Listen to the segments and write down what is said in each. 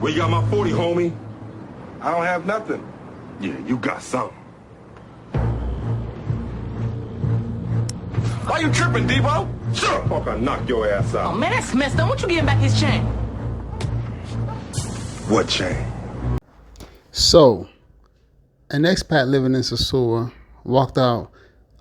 Well, you got my 40, homie. I don't have nothing. Yeah, you got something. Why you tripping, Debo? Shut up, fuck, I knock your ass out. Oh, man, that's messed up. Won't you give him back his chain? What chain? So, an expat living in Sosua walked out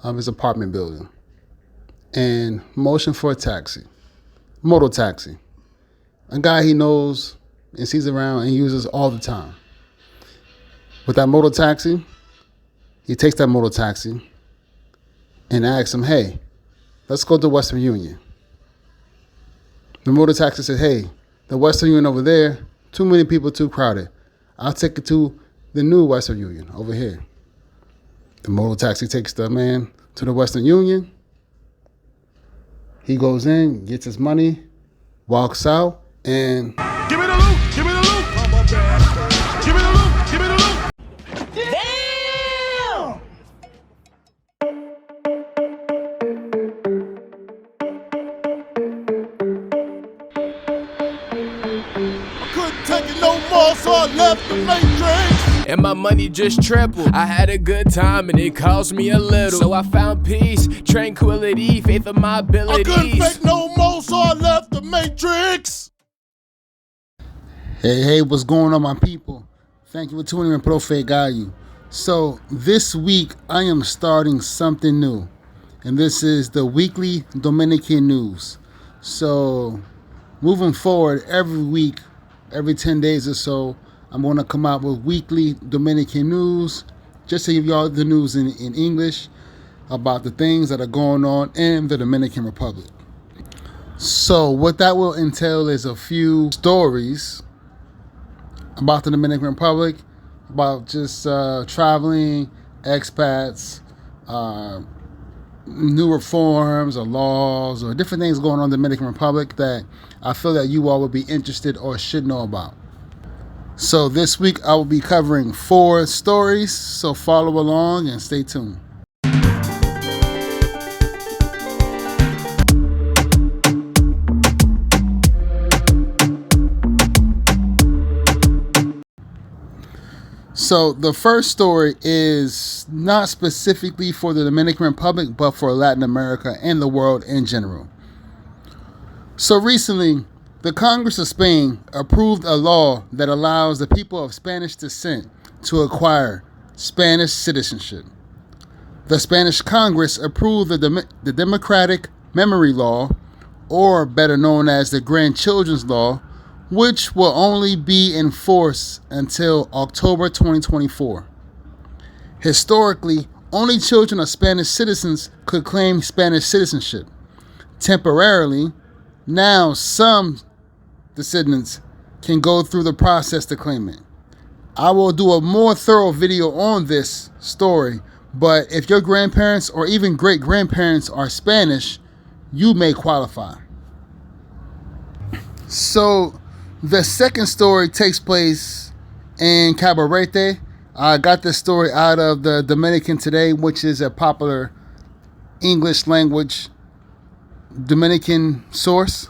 of his apartment building and motioned for a taxi, motor taxi. A guy he knows and sees around and uses all the time. With that motor taxi, he takes that motor taxi and asks him, hey, let's go to Western Union. The motor taxi said, hey, the Western Union over there, too many people, too crowded. I'll take it to the new Western Union over here. The motor taxi takes the man to the Western Union. He goes in, gets his money, walks out, and... Give me the loot! Give me the loot! Give me the loot! Give me the loot! Damn! Couldn't take it no more, so I left the matrix. And my money just tripled. I had a good time and it cost me a little. So I found peace, tranquility, faith in my abilities. I couldn't fake no more, so I left the matrix. Hey, what's going on, my people? Thank you for tuning in, Profe Gallo. So this week, I am starting something new. And this is the weekly Dominican news. So moving forward, every week, every 10 days or so, I'm going to come out with weekly Dominican news, just to give y'all the news in English about the things that are going on in the Dominican Republic. So what that will entail is a few stories about the Dominican Republic, about just traveling, expats, new reforms or laws or different things going on in the Dominican Republic that I feel that you all would be interested or should know about. So this week I will be covering 4 stories, so follow along and stay tuned. So the first story is not specifically for the Dominican Republic, but for Latin America and the world in general. So recently, the Congress of Spain approved a law that allows the people of Spanish descent to acquire Spanish citizenship. The Spanish Congress approved the Democratic Memory Law, or better known as the Grandchildren's Law, which will only be in force until October 2024. Historically, only children of Spanish citizens could claim Spanish citizenship. Temporarily, now some descendants can go through the process to claim it. I will do a more thorough video on this story, but if your grandparents or even great-grandparents are Spanish, you may qualify. So, the second story takes place in Cabarete. I got this story out of the Dominican Today, which is a popular English language Dominican source.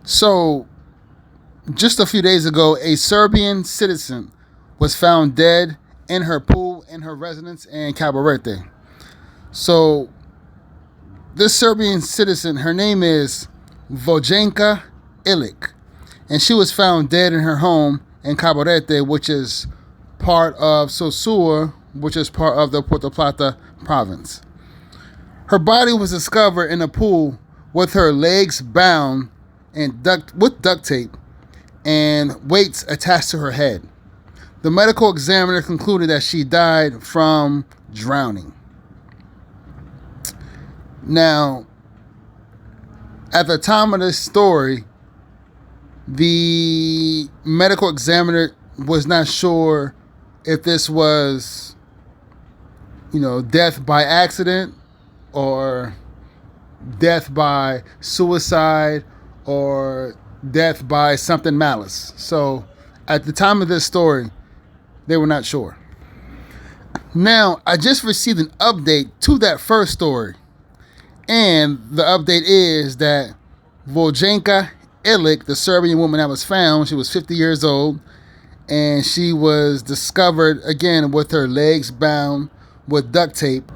So, just a few days ago, a Serbian citizen was found dead in her pool in her residence in Cabarete. So, this Serbian citizen, her name is Vojenka Ilic. And she was found dead in her home in Cabarete, which is part of Sosua, which is part of the Puertoplata province. Her body was discovered in a pool with her legs bound and with duct tape and weights attached to her head. The medical examiner concluded that she died from drowning. Now, at the time of this story, the medical examiner was not sure if this was, death by accident or death by suicide or death by something malice. So at the time of this story, they were not sure. Now, I just received an update to that first story. And the update is that Vojenka Ilic, the Serbian woman that was found, she was 50 years old, and she was discovered again with her legs bound with duct tape,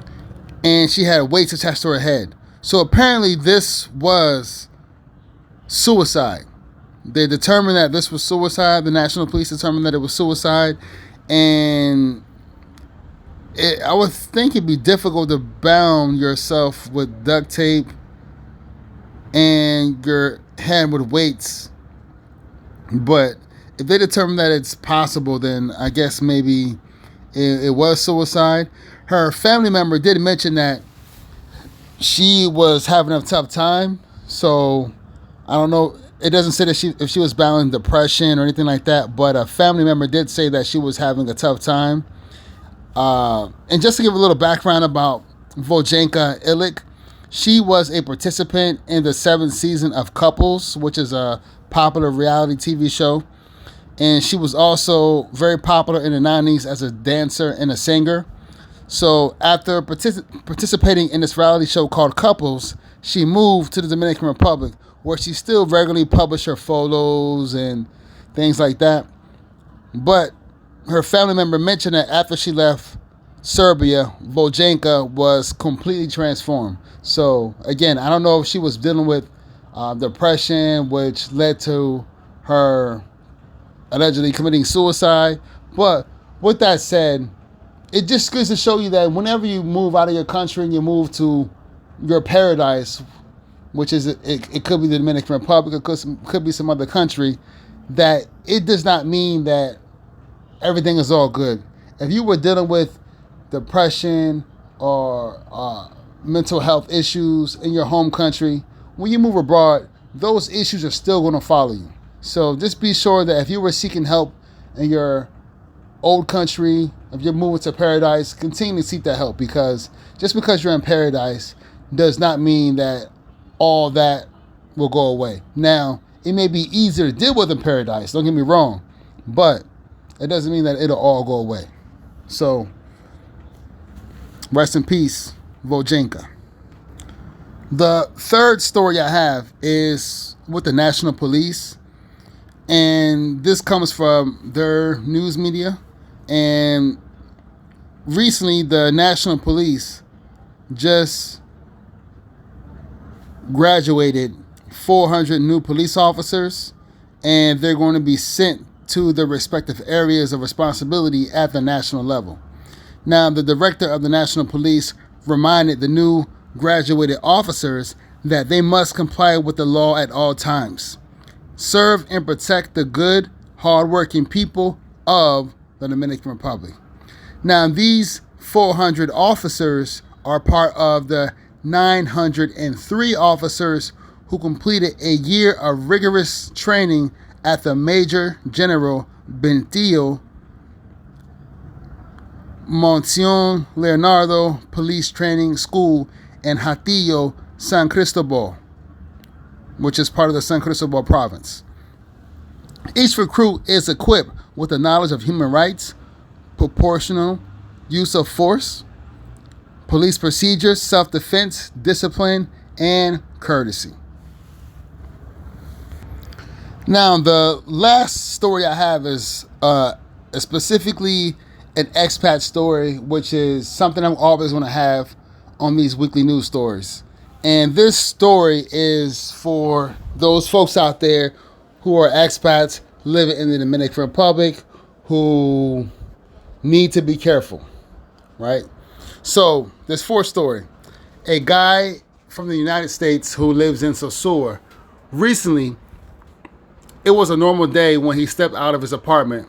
and she had weights attached to her head. So apparently this was suicide. They determined that this was suicide. The national police determined that it was suicide, and I would think it'd be difficult to bound yourself with duct tape and your hand with weights. But if they determine that it's possible, then I guess maybe it was suicide. Her family member did mention that she was having a tough time. So I don't know. It doesn't say that if she was battling depression or anything like that. But a family member did say that she was having a tough time. And just to give a little background about Vojenka Ilic, she was a participant in the 7th season of Couples, which is a popular reality TV show. And she was also very popular in the 90s as a dancer and a singer. So after participating in this reality show called Couples, she moved to the Dominican Republic, where she still regularly published her photos and things like that. But her family member mentioned that after she left Serbia, Vojenka was completely transformed. So again, I don't know if she was dealing with depression, which led to her allegedly committing suicide. But with that said, it just goes to show you that whenever you move out of your country and you move to your paradise, which is it could be the Dominican Republic, it could be some other country, that it does not mean that everything is all good. If you were dealing with depression or mental health issues in your home country, when you move abroad, those issues are still going to follow you. So just be sure that if you were seeking help in your old country, if you're moving to paradise, continue to seek that help, because just because you're in paradise does not mean that all that will go away. Now, it may be easier to deal with in paradise, don't get me wrong, but it doesn't mean that it'll all go away. So, rest in peace, Vojenka. The third story I have is with the National Police, and this comes from their news media. And recently, the National Police just graduated 400 new police officers, and they're going to be sent to their respective areas of responsibility at the national level. Now, the director of the National Police reminded the new graduated officers that they must comply with the law at all times, serve and protect the good, hardworking people of the Dominican Republic. Now, these 400 officers are part of the 903 officers who completed a year of rigorous training at the Major General Bentillo Monción Leonardo Police Training School in Hatillo, San Cristobal, which is part of the San Cristobal province. Each recruit is equipped with the knowledge of human rights, proportional use of force, police procedures, self-defense, discipline, and courtesy. Now, the last story I have is specifically an expat story, which is something I'm always going to have on these weekly news stories. And this story is for those folks out there who are expats living in the Dominican Republic who need to be careful, right? So, there's fourth story. A guy from the United States who lives in Sosua, recently, it was a normal day when he stepped out of his apartment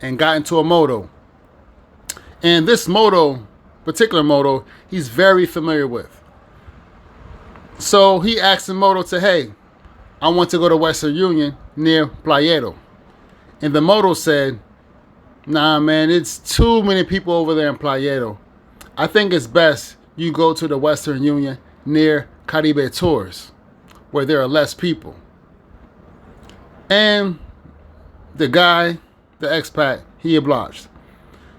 and got into a moto. And this particular moto, he's very familiar with. So he asked the moto to, hey, I want to go to Western Union near Playero. And the moto said, nah, man, it's too many people over there in Playero. I think it's best you go to the Western Union near Caribe Tours, where there are less people. And the guy, the expat, he obliged.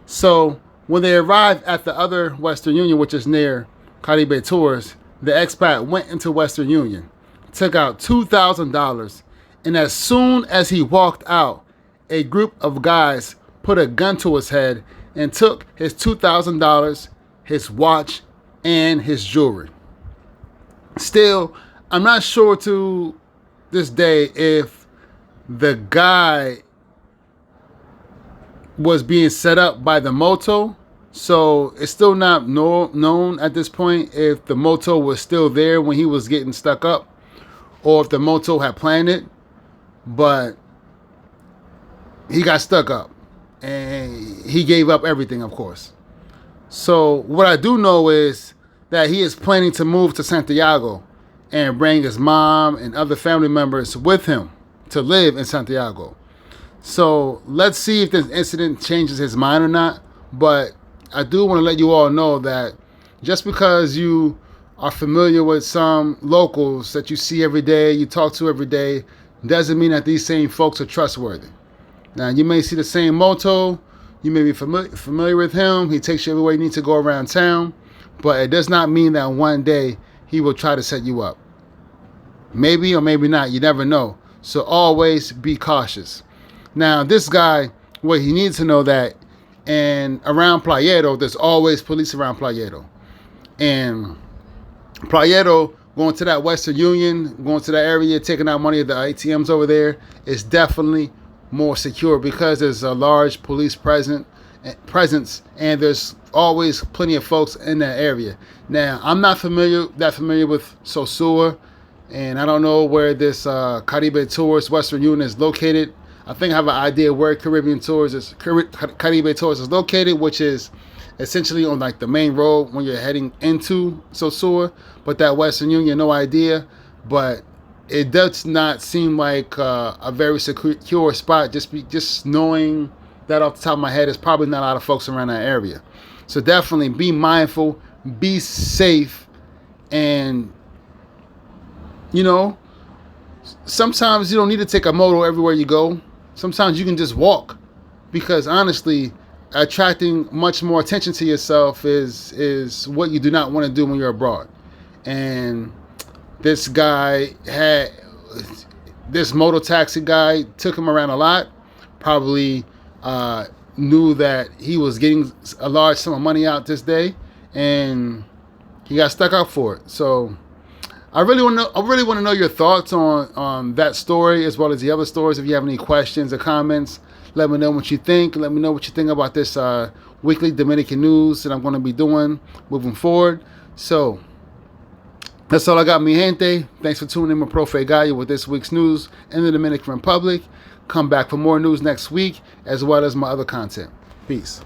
So when they arrived at the other Western Union, which is near Caribe Tours, the expat went into Western Union, took out $2,000, And as soon as he walked out, a group of guys put a gun to his head and took his $2,000, his watch, and his jewelry. Still, I'm not sure to this day if the guy was being set up by the moto. So it's still not known at this point if the moto was still there when he was getting stuck up or if the moto had planned it. But he got stuck up and he gave up everything, of course. So what I do know is that he is planning to move to Santiago and bring his mom and other family members with him to live in Santiago. So let's see if this incident changes his mind or not. But I do want to let you all know that just because you are familiar with some locals that you see every day, you talk to every day, doesn't mean that these same folks are trustworthy. Now, you may see the same moto, you may be familiar with him, he takes you everywhere you need to go around town, but it does not mean that one day he will try to set you up. Maybe or maybe not, you never know. So always be cautious. Now, this guy, well, he needs to know that and around Playero, there's always police around Playero. And Playero, going to that Western Union, going to that area, taking out money at the ATMs over there, is definitely more secure because there's a large police presence and there's always plenty of folks in that area. Now, I'm not familiar with Sosua, and I don't know where this Caribe Tours Western Union is located. I think I have an idea where Caribe Tours is located, which is essentially on like the main road when you're heading into Sosua. But that Western Union, no idea. But it does not seem like a very secure spot. Just knowing that off the top of my head, there's probably not a lot of folks around that area. So definitely be mindful, be safe, and sometimes you don't need to take a moto everywhere you go. Sometimes you can just walk, because honestly, attracting much more attention to yourself is what you do not want to do when you're abroad. And this moto taxi guy took him around a lot, probably knew that he was getting a large sum of money out this day, and he got stuck up for it. So I really want to know your thoughts on that story as well as the other stories. If you have any questions or comments, let me know what you think. Let me know what you think about this weekly Dominican news that I'm going to be doing moving forward. So that's all I got, mi gente. Thanks for tuning in with Profe Gallo with this week's news in the Dominican Republic. Come back for more news next week as well as my other content. Peace.